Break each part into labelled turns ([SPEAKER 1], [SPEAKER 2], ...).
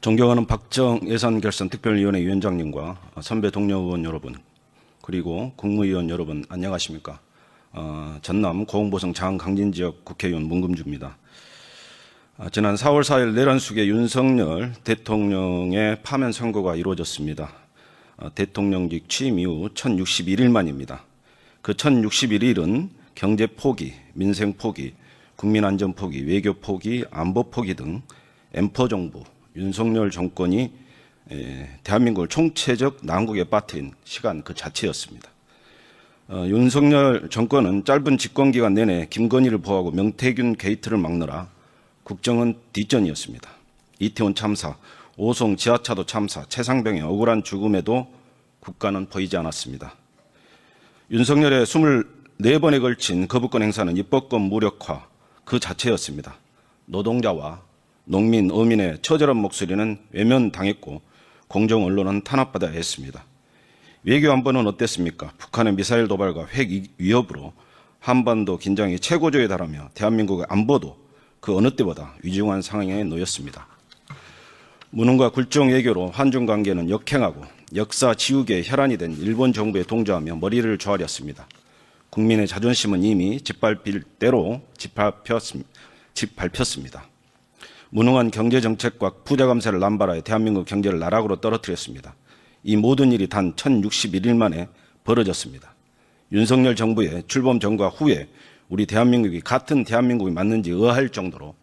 [SPEAKER 1] 존경하는 박정 예산결산특별위원회 위원장님과 선배 동료 의원 여러분, 그리고 국무위원 여러분, 안녕하십니까? 전남 고흥보성 장강진지역 국회의원 문금주입니다. 지난 4월 4일 내란숙의 윤석열 대통령의 파면 선고가 이루어졌습니다. 대통령직 취임 이후 1061일 만입니다. 그 1061일은 경제 포기, 민생 포기, 국민 안전 포기, 외교 포기, 안보 포기 등 엠퍼 정부, 윤석열 정권이 대한민국을 총체적 난국에 빠뜨린 시간 그 자체였습니다. 윤석열 정권은 짧은 집권기간 내내 김건희를 보호하고 명태균 게이트를 막느라 국정은 뒷전이었습니다. 이태원 참사, 오송 지하차도 참사, 최상병의 억울한 죽음에도 국가는 보이지 않았습니다. 윤석열의 24번에 걸친 거부권 행사는 입법권 무력화 그 자체였습니다. 노동자와 농민, 어민의 처절한 목소리는 외면당했고 공정 언론은 탄압받아야 했습니다. 외교 안보는 어땠습니까? 북한의 미사일 도발과 핵 위협으로 한반도 긴장이 최고조에 달하며 대한민국의 안보도 그 어느 때보다 위중한 상황에 놓였습니다. 무능과 굴종 외교로 한중 관계는 역행하고 역사 지우개의 혈안이 된 일본 정부에 동조하며 머리를 조아렸습니다. 국민의 자존심은 이미 짓밟힐 대로 짓밟혔습니다. 무능한 경제정책과 부자감세를 남발하여 대한민국 경제를 나락으로 떨어뜨렸습니다. 이 모든 일이 단 1061일 만에 벌어졌습니다. 윤석열 정부의 출범 전과 후에 우리 대한민국이 같은 대한민국이 맞는지 의아할 정도로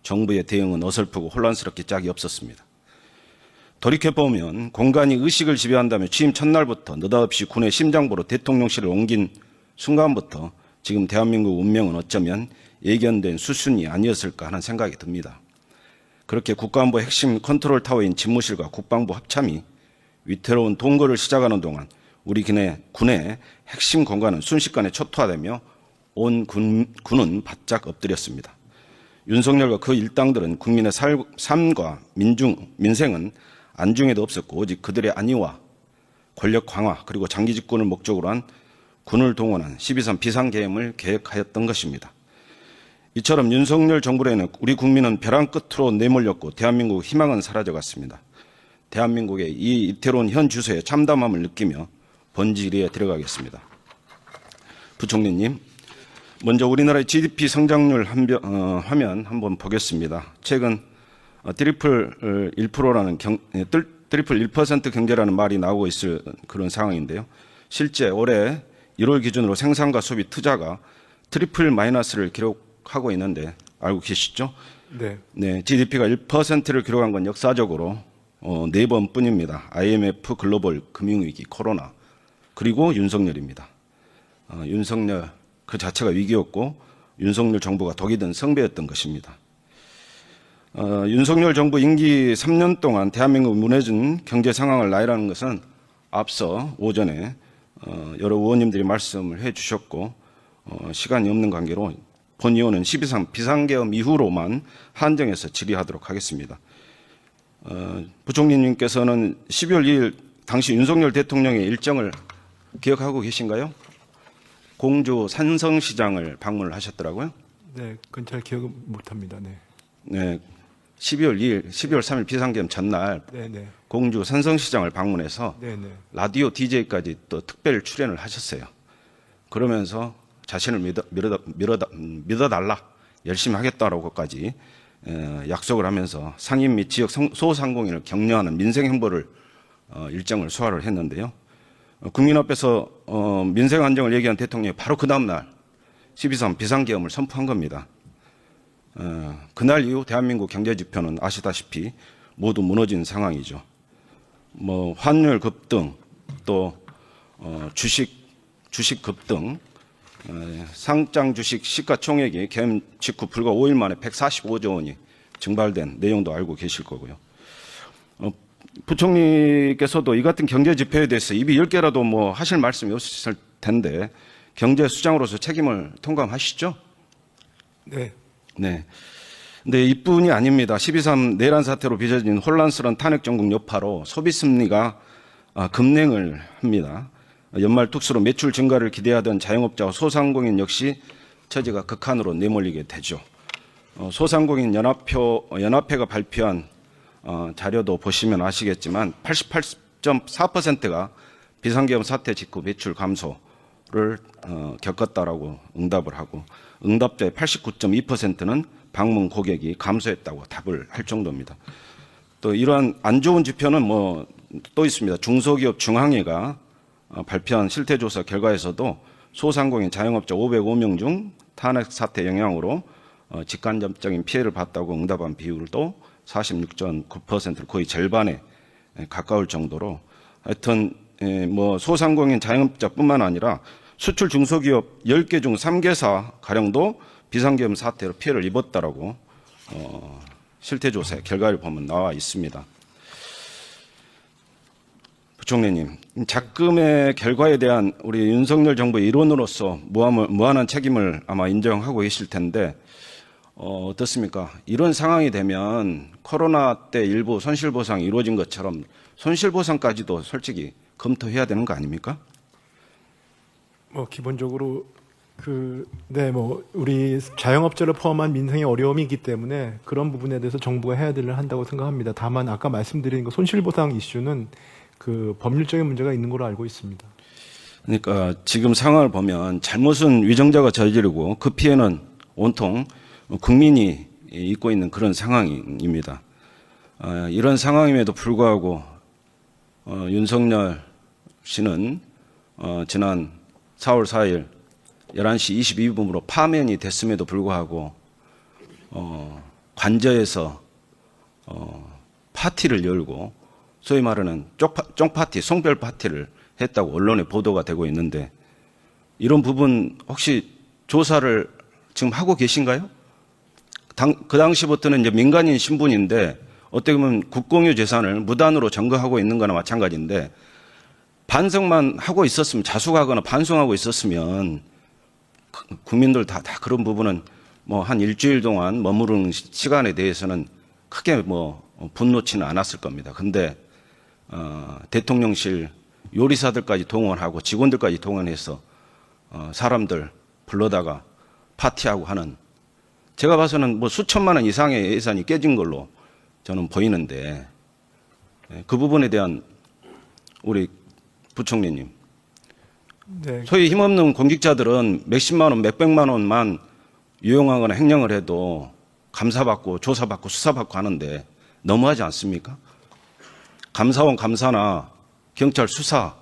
[SPEAKER 1] 정부의 대응은 어설프고 혼란스럽게 짝이 없었습니다. 돌이켜보면 공간이 의식을 지배한다며 취임 첫날부터 느닷없이 군의 심장부로 대통령실을 옮긴 순간부터 지금 대한민국 운명은 어쩌면 예견된 수순이 아니었을까 하는 생각이 듭니다. 그렇게 국가안보 핵심 컨트롤 타워인 집무실과 국방부 합참이 위태로운 동거를 시작하는 동안 우리 군의 핵심 공간은 순식간에 초토화되며 온 군은 바짝 엎드렸습니다. 윤석열과 그 일당들은 국민의 삶과 민생은 안중에도 없었고 오직 그들의 안위와 권력 강화 그리고 장기 집권을 목적으로 한 군을 동원한 12.3 비상계엄을 계획하였던 것입니다. 이처럼 윤석열 정부에는 우리 국민은 벼랑 끝으로 내몰렸고 대한민국 희망은 사라져갔습니다. 대한민국의 이 이태로운 현 주소에 참담함을 느끼며 본질에 들어가겠습니다. 부총리님, 먼저 우리나라의 GDP 성장률 화면 한번 보겠습니다. 최근 트리플 1%라는 트리플 1% 경제라는 말이 나오고 있을 그런 상황인데요. 실제 올해 1월 기준으로 생산과 소비 투자가 트리플 마이너스를 기록하고 있는데 알고 계시죠?
[SPEAKER 2] 네.
[SPEAKER 1] 네, GDP가 1%를 기록한 건 역사적으로 4번뿐입니다. IMF, 글로벌 금융위기, 코로나, 그리고 윤석열입니다. 윤석열 그 자체가 위기였고 윤석열 정부가 독이 든 성배였던 것입니다. 윤석열 정부 임기 3년 동안 대한민국 무너진 경제 상황을 나열하는 것은 앞서 오전에 여러 의원님들이 말씀을 해 주셨고 시간이 없는 관계로 본 의원은 12.3 비상계엄 이후로만 한정해서 질의하도록 하겠습니다. 부총리님께서는 12월 2일 당시 윤석열 대통령의 일정을 기억하고 계신가요? 공주 산성시장을 방문을 하셨더라고요.
[SPEAKER 2] 네, 그건 잘 기억 못합니다. 네.
[SPEAKER 1] 네, 12월 2일, 12월 3일 비상계엄 전날
[SPEAKER 2] 네.
[SPEAKER 1] 공주 산성시장을 방문해서
[SPEAKER 2] 네.
[SPEAKER 1] 라디오 DJ까지 또 특별 출연을 하셨어요. 그러면서 자신을 믿어달라, 열심히 하겠다라고까지 약속을 하면서 상인 및 지역 소상공인을 격려하는 민생 행보를 일정을 소화를 했는데요. 국민 앞에서 민생 안정을 얘기한 대통령이 바로 그 다음날 12.3 비상계엄을 선포한 겁니다. 그날 이후 대한민국 경제 지표는 아시다시피 모두 무너진 상황이죠. 환율 급등, 또 주식 급등, 상장 주식 시가총액이 계엄 직후 불과 5일 만에 145조 원이 증발된 내용도 알고 계실 거고요. 부총리께서도 이 같은 경제 지표에 대해서 입이 10개라도 하실 말씀이 없으실 텐데 경제 수장으로서 책임을 통감하시죠?
[SPEAKER 2] 네.
[SPEAKER 1] 네. 근데 이뿐이 아닙니다. 12.3 내란 사태로 빚어진 혼란스러운 탄핵 정국 여파로 소비 심리가 급냉을 합니다. 연말 특수로 매출 증가를 기대하던 자영업자와 소상공인 역시 처지가 극한으로 내몰리게 되죠. 소상공인 연합회가 발표한 자료도 보시면 아시겠지만 88.4%가 비상계엄 사태 직후 매출 감소를 겪었다라고 응답을 하고 응답자의 89.2%는 방문 고객이 감소했다고 답을 할 정도입니다. 또 이러한 안 좋은 지표는 뭐 또 있습니다. 중소기업 중앙회가 발표한 실태조사 결과에서도 소상공인 자영업자 505명 중 탄핵 사태 영향으로 직간접적인 피해를 봤다고 응답한 비율도 46.9%를 거의 절반에 가까울 정도로 하여튼 뭐 소상공인 자영업자뿐만 아니라 수출 중소기업 10개 중 3개사 가량도 비상계엄 사태로 피해를 입었다라고 실태조사 결과를 보면 나와 있습니다. 부총리님, 작금의 결과에 대한 우리 윤석열 정부의 일원으로서 무한한 책임을 아마 인정하고 계실 텐데 어떻습니까? 이런 상황이 되면 코로나 때 일부 손실보상이 이루어진 것처럼 손실보상까지도 솔직히 검토해야 되는 거 아닙니까?
[SPEAKER 2] 뭐 기본적으로 뭐 우리 자영업자를 포함한 민생의 어려움이 있기 때문에 그런 부분에 대해서 정부가 해야 될 일을 한다고 생각합니다. 다만 아까 말씀드린 그 손실보상 이슈는 그 법률적인 문제가 있는 걸로 알고 있습니다.
[SPEAKER 1] 그러니까 지금 상황을 보면 잘못은 위정자가 저지르고 그 피해는 온통 국민이 입고 있는 그런 상황입니다. 이런 상황임에도 불구하고 윤석열 씨는 지난 4월 4일 11시 22분으로 파면이 됐음에도 불구하고 관저에서 파티를 열고 소위 말하는 쫑파티, 송별 파티를 했다고 언론에 보도가 되고 있는데 이런 부분 혹시 조사를 지금 하고 계신가요? 그 당시부터는 이제 민간인 신분인데 어떻게 보면 국공유 재산을 무단으로 점거하고 있는 거나 마찬가지인데 반성만 하고 있었으면 자숙하거나 반성하고 있었으면 국민들 다 그런 부분은 뭐 한 일주일 동안 머무르는 시간에 대해서는 크게 뭐 분노치는 않았을 겁니다. 근데 대통령실 요리사들까지 동원하고 직원들까지 동원해서 사람들 불러다가 파티하고 하는 제가 봐서는 뭐 수천만 원 이상의 예산이 깨진 걸로 저는 보이는데 그 부분에 대한 우리 부총리님
[SPEAKER 2] 네.
[SPEAKER 1] 소위 힘없는 공직자들은 몇십만 원, 몇백만 원만 유용하거나 횡령을 해도 감사받고 조사받고 수사받고 하는데 너무하지 않습니까? 감사원 감사나 경찰 수사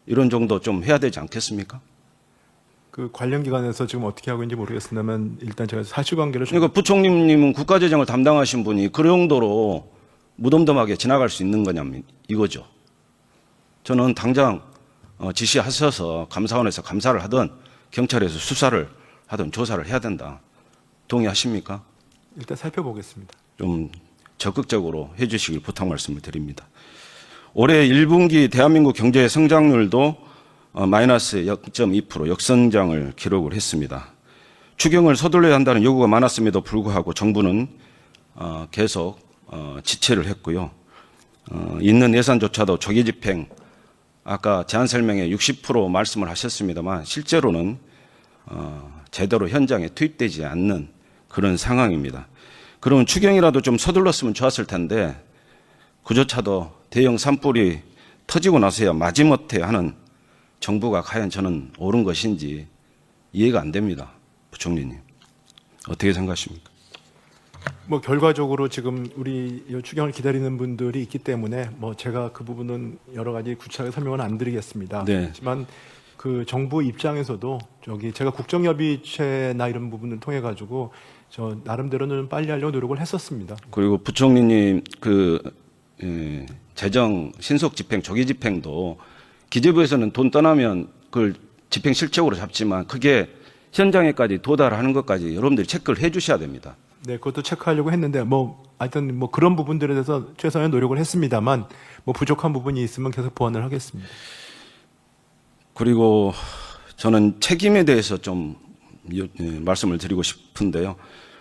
[SPEAKER 1] 이런 정도 좀 해야 되지 않겠습니까?
[SPEAKER 2] 그 관련 기관에서 지금 어떻게 하고 있는지 모르겠습니다만 일단 제가 사실관계를 좀
[SPEAKER 1] 그러니까 부총리님은 국가재정을 담당하신 분이 그 정도로 무덤덤하게 지나갈 수 있는 거냐면 이거죠. 저는 당장 지시하셔서 감사원에서 감사를 하든 경찰에서 수사를 하든 조사를 해야 된다. 동의하십니까?
[SPEAKER 2] 일단 살펴보겠습니다.
[SPEAKER 1] 좀 적극적으로 해 주시길 부탁 말씀을 드립니다. 올해 1분기 대한민국 경제 성장률도 마이너스 0.2% 역성장을 기록을 했습니다. 추경을 서둘러야 한다는 요구가 많았음에도 불구하고 정부는 계속 지체를 했고요. 있는 예산조차도 조기 집행, 아까 제안 설명에 60% 말씀을 하셨습니다만 실제로는 제대로 현장에 투입되지 않는 그런 상황입니다. 그러면 추경이라도 좀 서둘렀으면 좋았을 텐데 그조차도 대형 산불이 터지고 나서야 마지못해 하는 정부가 과연 저는 옳은 것인지 이해가 안 됩니다. 부총리님. 어떻게 생각하십니까?
[SPEAKER 2] 뭐 결과적으로 지금 우리 이 추경을 기다리는 분들이 있기 때문에 뭐 제가 그 부분은 여러 가지 구체하게 설명은 안 드리겠습니다.
[SPEAKER 1] 네.
[SPEAKER 2] 하지만 그 정부 입장에서도 제가 국정협의체나 이런 부분을 통해 가지고 저 나름대로는 빨리 하려고 노력을 했었습니다.
[SPEAKER 1] 그리고 부총리님 재정 신속 집행, 조기 집행도 기재부에서는 돈 떠나면 그걸 집행 실적으로 잡지만 그게 현장에까지 도달하는 것까지 여러분들이 체크를 해 주셔야 됩니다.
[SPEAKER 2] 네, 그것도 체크하려고 했는데 하여튼 그런 부분들에 대해서 최선의 노력을 했습니다만 부족한 부분이 있으면 계속 보완을 하겠습니다.
[SPEAKER 1] 그리고 저는 책임에 대해서 좀 말씀을 드리고 싶은데요.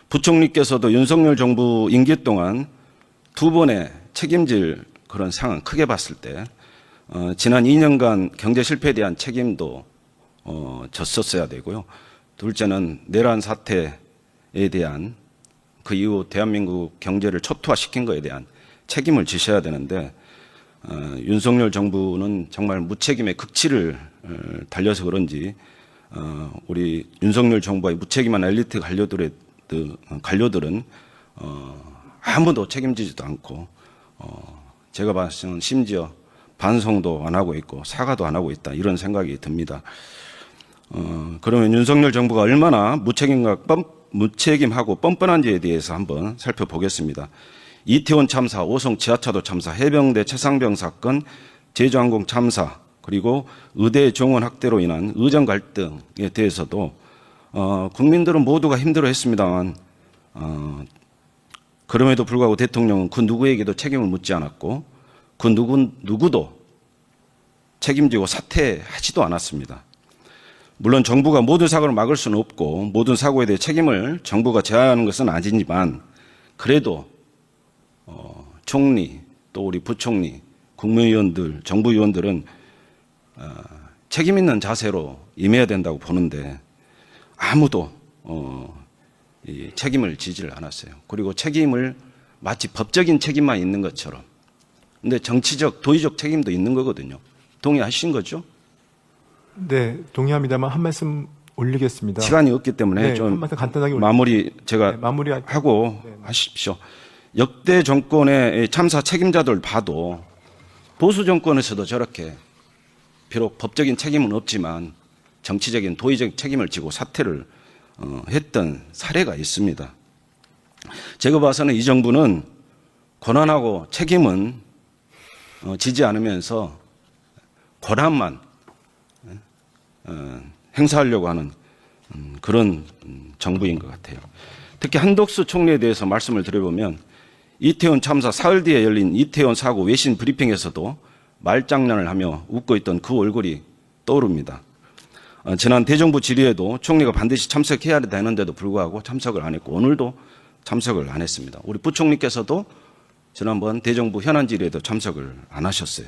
[SPEAKER 1] 부총리께서도 윤석열 정부 임기 동안 두 번의 책임질 그런 상황 크게 봤을 때 지난 2년간 경제 실패에 대한 책임도 졌었어야 되고요. 둘째는 내란 사태에 대한 그 이후 대한민국 경제를 초토화시킨 것에 대한 책임을 지셔야 되는데 윤석열 정부는 정말 무책임의 극치를 달려서 그런지 우리 윤석열 정부의 무책임한 엘리트 관료들은 아무도 책임지지도 않고 제가 봤을 때는 심지어 반성도 안 하고 있고 사과도 안 하고 있다 이런 생각이 듭니다. 그러면 윤석열 정부가 얼마나 무책임하고 뻔뻔한지에 대해서 한번 살펴보겠습니다. 이태원 참사, 오송 지하차도 참사, 해병대 최상병 사건, 제주항공 참사, 그리고 의대 정원 학대로 인한 의정 갈등에 대해서도 국민들은 모두가 힘들어했습니다만 그럼에도 불구하고 대통령은 그 누구에게도 책임을 묻지 않았고 그 누구도 책임지고 사퇴하지도 않았습니다. 물론 정부가 모든 사고를 막을 수는 없고 모든 사고에 대해 책임을 정부가 져야 하는 것은 아니지만 그래도 총리 또 우리 부총리, 국무위원들, 정부위원들은 책임 있는 자세로 임해야 된다고 보는데 아무도 이 책임을 지지를 않았어요. 그리고 책임을 마치 법적인 책임만 있는 것처럼. 근데 정치적, 도의적 책임도 있는 거거든요. 동의하신 거죠?
[SPEAKER 2] 네, 동의합니다만 한 말씀 올리겠습니다.
[SPEAKER 1] 시간이 없기 때문에
[SPEAKER 2] 네,
[SPEAKER 1] 좀
[SPEAKER 2] 한 말씀 간단하게
[SPEAKER 1] 마무리 제가
[SPEAKER 2] 네, 마무리할게요.
[SPEAKER 1] 하고
[SPEAKER 2] 네.
[SPEAKER 1] 하십시오. 역대 정권의 참사 책임자들 봐도 보수 정권에서도 저렇게 비록 법적인 책임은 없지만 정치적인 도의적 책임을 지고 사퇴를 했던 사례가 있습니다. 제가 봐서는 이 정부는 권한하고 책임은 지지 않으면서 권한만 행사하려고 하는 그런 정부인 것 같아요. 특히 한덕수 총리에 대해서 말씀을 드려보면 이태원 참사 사흘 뒤에 열린 이태원 사고 외신 브리핑에서도 말장난을 하며 웃고 있던 그 얼굴이 떠오릅니다. 지난 대정부 질의에도 총리가 반드시 참석해야 되는데도 불구하고 참석을 안 했고 오늘도 참석을 안 했습니다. 우리 부총리께서도 지난번 대정부 현안 질의에도 참석을 안 하셨어요.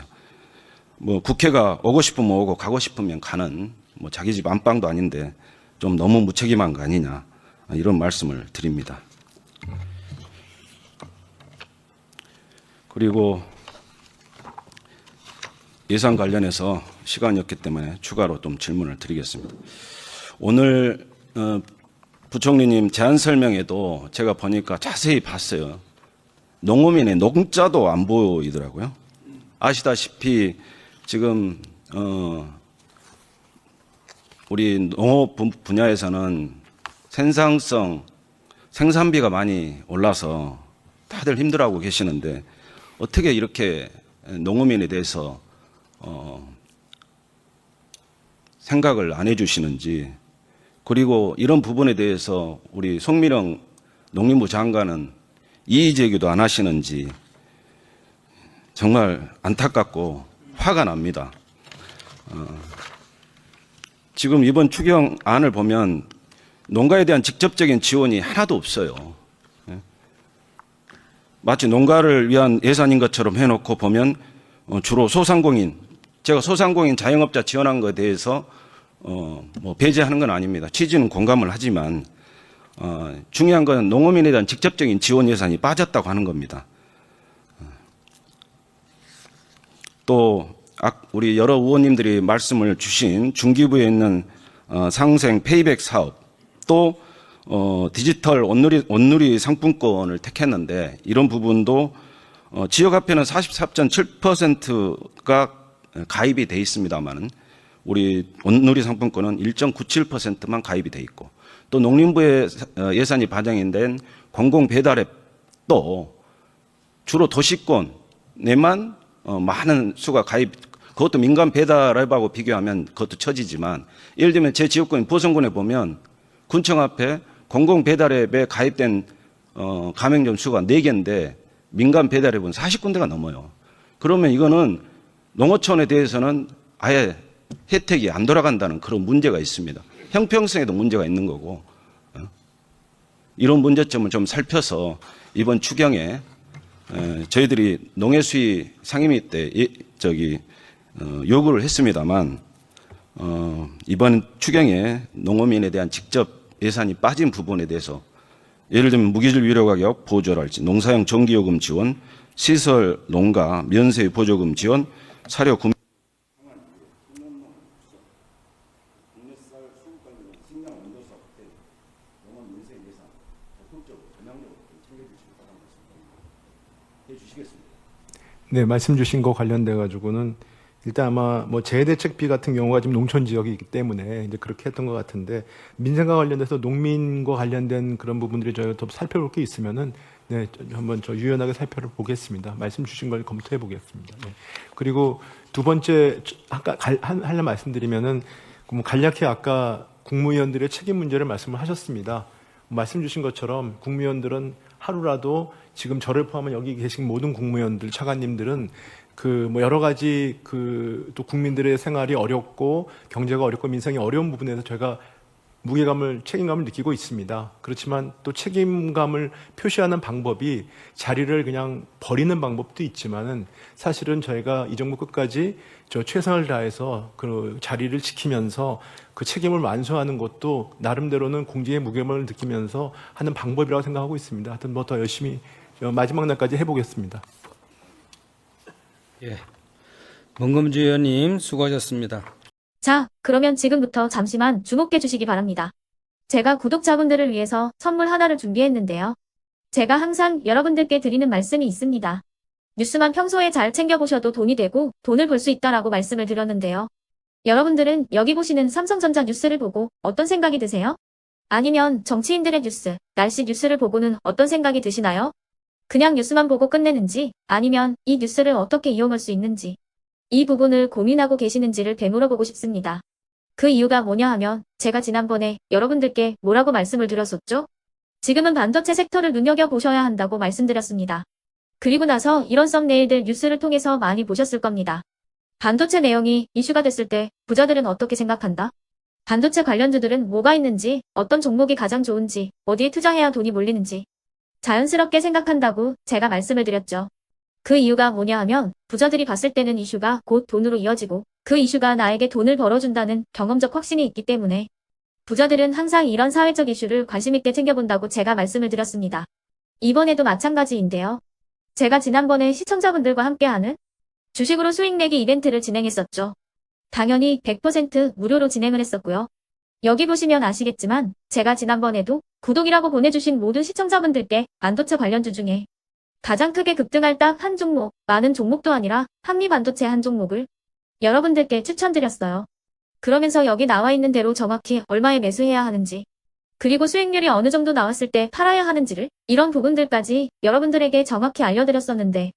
[SPEAKER 1] 뭐 국회가 오고 싶으면 오고 가고 싶으면 가는 뭐 자기 집 안방도 아닌데 좀 너무 무책임한 거 아니냐 이런 말씀을 드립니다. 그리고 예산 관련해서 시간이 없기 때문에 추가로 좀 질문을 드리겠습니다. 오늘 부총리님 제안 설명에도 제가 보니까 자세히 봤어요. 농어민의 농자도 안 보이더라고요. 아시다시피 지금 우리 농업 분야에서는 생산성, 생산비가 많이 올라서 다들 힘들어하고 계시는데 어떻게 이렇게 농어민에 대해서 생각을 안 해주시는지, 그리고 이런 부분에 대해서 우리 송미령 농림부 장관은 이의 제기도 안 하시는지 정말 안타깝고 화가 납니다. 지금 이번 추경안을 보면 농가에 대한 직접적인 지원이 하나도 없어요. 마치 농가를 위한 예산인 것처럼 해놓고 보면 주로 소상공인, 제가 소상공인 자영업자 지원한 것에 대해서 뭐 배제하는 건 아닙니다. 취지는 공감을 하지만 중요한 건 농어민에 대한 직접적인 지원 예산이 빠졌다고 하는 겁니다. 또 우리 여러 의원님들이 말씀을 주신 중기부에 있는 상생 페이백 사업, 또 디지털 온누리 상품권을 택했는데 이런 부분도 지역화폐는 44.7%가 가입이 돼 있습니다만은 우리 온누리 상품권은 1.97%만 가입이 돼 있고, 또 농림부의 예산이 반영된 공공배달앱도 주로 도시권에만 많은 수가 가입, 그것도 민간 배달앱하고 비교하면 그것도 처지지만, 예를 들면 제 지역구인 보성군에 보면 군청 앞에 공공배달앱에 가입된 가맹점 수가 4개인데 민간 배달앱은 40군데가 넘어요. 그러면 이거는 농어촌에 대해서는 아예 혜택이 안 돌아간다는 그런 문제가 있습니다. 형평성에도 문제가 있는 거고, 이런 문제점을 좀 살펴서 이번 추경에 저희들이 농해수위 상임위 때 요구를 했습니다만 이번 추경에 농어민에 대한 직접 예산이 빠진 부분에 대해서 예를 들면 무기질 위로 가격 보조랄지 농사용 전기요금 지원, 시설 농가 면세 보조금 지원 사료 구매
[SPEAKER 2] 네, 말씀 주신 거 관련돼 가지고는 일단 아마 뭐 재해대책비 같은 경우가 지금 농촌 지역이기 때문에 이제 그렇게 했던 것 같은데 민생과 관련돼서 농민과 관련된 그런 부분들이 저희가 더 살펴볼 게 있으면은 네, 한번 저 유연하게 살펴보겠습니다. 말씀 주신 걸 검토해 보겠습니다. 네. 그리고 두 번째 아까 하나 말씀드리면은 뭐 간략히 아까 국무위원들의 책임 문제를 말씀을 하셨습니다. 말씀 주신 것처럼 국무위원들은 하루라도 지금 저를 포함한 여기 계신 모든 국무위원들, 차관님들은 그 뭐 여러 가지 그 또 국민들의 생활이 어렵고 경제가 어렵고 민생이 어려운 부분에서 저희가 책임감을 느끼고 있습니다. 그렇지만 또 책임감을 표시하는 방법이 자리를 그냥 버리는 방법도 있지만은 사실은 저희가 이 정부 끝까지 저 최선을 다해서 그 자리를 지키면서 그 책임을 완수하는 것도 나름대로는 공직의 무게감을 느끼면서 하는 방법이라고 생각하고 있습니다. 하여튼 뭐 더 열심히 마지막 날까지 해보겠습니다.
[SPEAKER 3] 예. 문금주 의원님 수고하셨습니다.
[SPEAKER 4] 자, 그러면 지금부터 잠시만 주목해 주시기 바랍니다. 제가 구독자분들을 위해서 선물 하나를 준비했는데요. 제가 항상 여러분들께 드리는 말씀이 있습니다. 뉴스만 평소에 잘 챙겨보셔도 돈이 되고 돈을 벌 수 있다라고 말씀을 드렸는데요. 여러분들은 여기 보시는 삼성전자 뉴스를 보고 어떤 생각이 드세요? 아니면 정치인들의 뉴스, 날씨 뉴스를 보고는 어떤 생각이 드시나요? 그냥 뉴스만 보고 끝내는지 아니면 이 뉴스를 어떻게 이용할 수 있는지 이 부분을 고민하고 계시는지를 되물어보고 싶습니다. 그 이유가 뭐냐 하면 제가 지난번에 여러분들께 뭐라고 말씀을 드렸었죠? 지금은 반도체 섹터를 눈여겨보셔야 한다고 말씀드렸습니다. 그리고 나서 이런 썸네일들 뉴스를 통해서 많이 보셨을 겁니다. 반도체 내용이 이슈가 됐을 때 부자들은 어떻게 생각한다? 반도체 관련주들은 뭐가 있는지, 어떤 종목이 가장 좋은지, 어디에 투자해야 돈이 몰리는지 자연스럽게 생각한다고 제가 말씀을 드렸죠. 그 이유가 뭐냐 하면 부자들이 봤을 때는 이슈가 곧 돈으로 이어지고 그 이슈가 나에게 돈을 벌어준다는 경험적 확신이 있기 때문에 부자들은 항상 이런 사회적 이슈를 관심 있게 챙겨본다고 제가 말씀을 드렸습니다. 이번에도 마찬가지인데요. 제가 지난번에 시청자분들과 함께하는 주식으로 수익 내기 이벤트를 진행했었죠. 당연히 100% 무료로 진행을 했었고요. 여기 보시면 아시겠지만 제가 지난번에도 구독이라고 보내주신 모든 시청자분들께 반도체 관련주 중에 가장 크게 급등할 딱 한 종목, 많은 종목도 아니라 한미반도체 한 종목을 여러분들께 추천드렸어요. 그러면서 여기 나와 있는 대로 정확히 얼마에 매수해야 하는지, 그리고 수익률이 어느 정도 나왔을 때 팔아야 하는지를 이런 부분들까지 여러분들에게 정확히 알려드렸었는데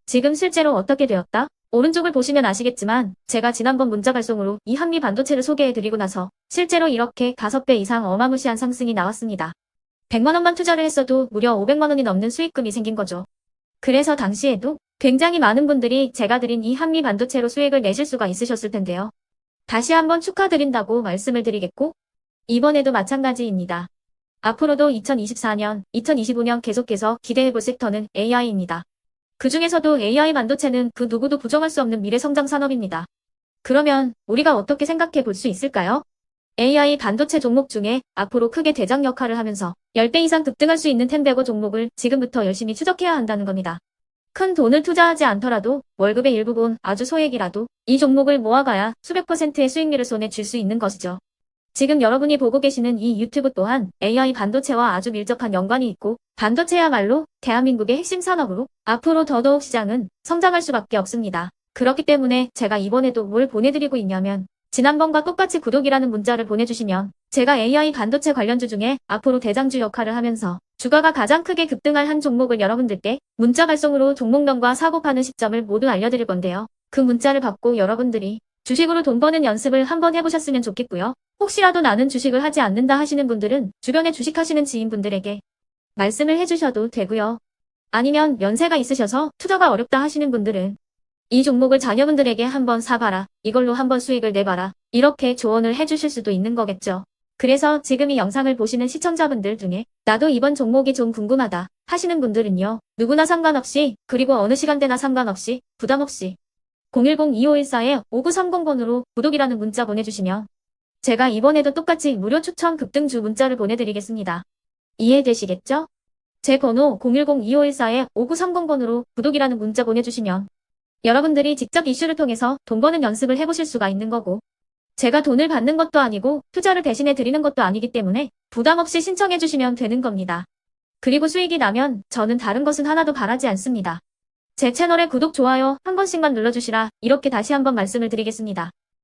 [SPEAKER 4] 지금 실제로 어떻게 되었다? 오른쪽을 보시면 아시겠지만 제가 지난번 문자 발송으로 이 한미반도체를 소개해드리고 나서 실제로 이렇게 5배 이상 어마무시한 상승이 나왔습니다. 100만 원만 투자를 했어도 무려 500만 원이 넘는 수익금이 생긴 거죠. 그래서 당시에도 굉장히 많은 분들이 제가 드린 이 한미 반도체로 수익을 내실 수가 있으셨을 텐데요. 다시 한번 축하드린다고 말씀을 드리겠고 이번에도 마찬가지입니다. 앞으로도 2024년, 2025년 계속해서 기대해볼 섹터는 AI입니다. 그 중에서도 AI 반도체는 그 누구도 부정할 수 없는 미래성장 산업입니다. 그러면 우리가 어떻게 생각해 볼 수 있을까요? AI 반도체 종목 중에 앞으로 크게 대장 역할을 하면서 10배 이상 급등할 수 있는 템베고 종목을 지금부터 열심히 추적해야 한다는 겁니다. 큰 돈을 투자하지 않더라도 월급의 일부분 아주 소액이라도 이 종목을 모아가야 수백 %의 수익률을 손에 쥘 수 있는 것이죠. 지금 여러분이 보고 계시는 이 유튜브 또한 AI 반도체와 아주 밀접한 연관이 있고 반도체야말로 대한민국의 핵심 산업으로 앞으로 더더욱 시장은 성장할 수밖에 없습니다. 그렇기 때문에 제가 이번에도 뭘 보내드리고 있냐면 지난번과 똑같이 구독이라는 문자를 보내주시면 제가 AI 반도체 관련주 중에 앞으로 대장주 역할을 하면서 주가가 가장 크게 급등할 한 종목을 여러분들께 문자 발송으로 종목명과 사고 파는 시점을 모두 알려드릴 건데요. 그 문자를 받고 여러분들이 주식으로 돈 버는 연습을 한번 해보셨으면 좋겠고요. 혹시라도 나는 주식을 하지 않는다 하시는 분들은 주변에 주식하시는 지인분들에게 말씀을 해주셔도 되고요. 아니면 연세가 있으셔서 투자가 어렵다 하시는 분들은 이 종목을 자녀분들에게 한번 사봐라. 이걸로 한번 수익을 내봐라. 이렇게 조언을 해주실 수도 있는 거겠죠. 그래서 지금 이 영상을 보시는 시청자분들 중에 나도 이번 종목이 좀 궁금하다 하시는 분들은요. 누구나 상관없이 그리고 어느 시간대나 상관없이 부담 없이 010-2514-5930번으로 구독이라는 문자 보내주시면 제가 이번에도 똑같이 무료 추천 급등주 문자를 보내드리겠습니다. 이해되시겠죠? 제 번호 010-2514-5930번으로 구독이라는 문자 보내주시면 여러분들이 직접 이슈를 통해서 돈 버는 연습을 해보실 수가 있는 거고, 제가 돈을 받는 것도 아니고 투자를 대신해 드리는 것도 아니기 때문에 부담 없이 신청해 주시면 되는 겁니다. 그리고 수익이 나면 저는 다른 것은 하나도 바라지 않습니다. 제 채널에 구독, 좋아요 한 번씩만 눌러주시라 이렇게 다시 한번 말씀을 드리겠습니다.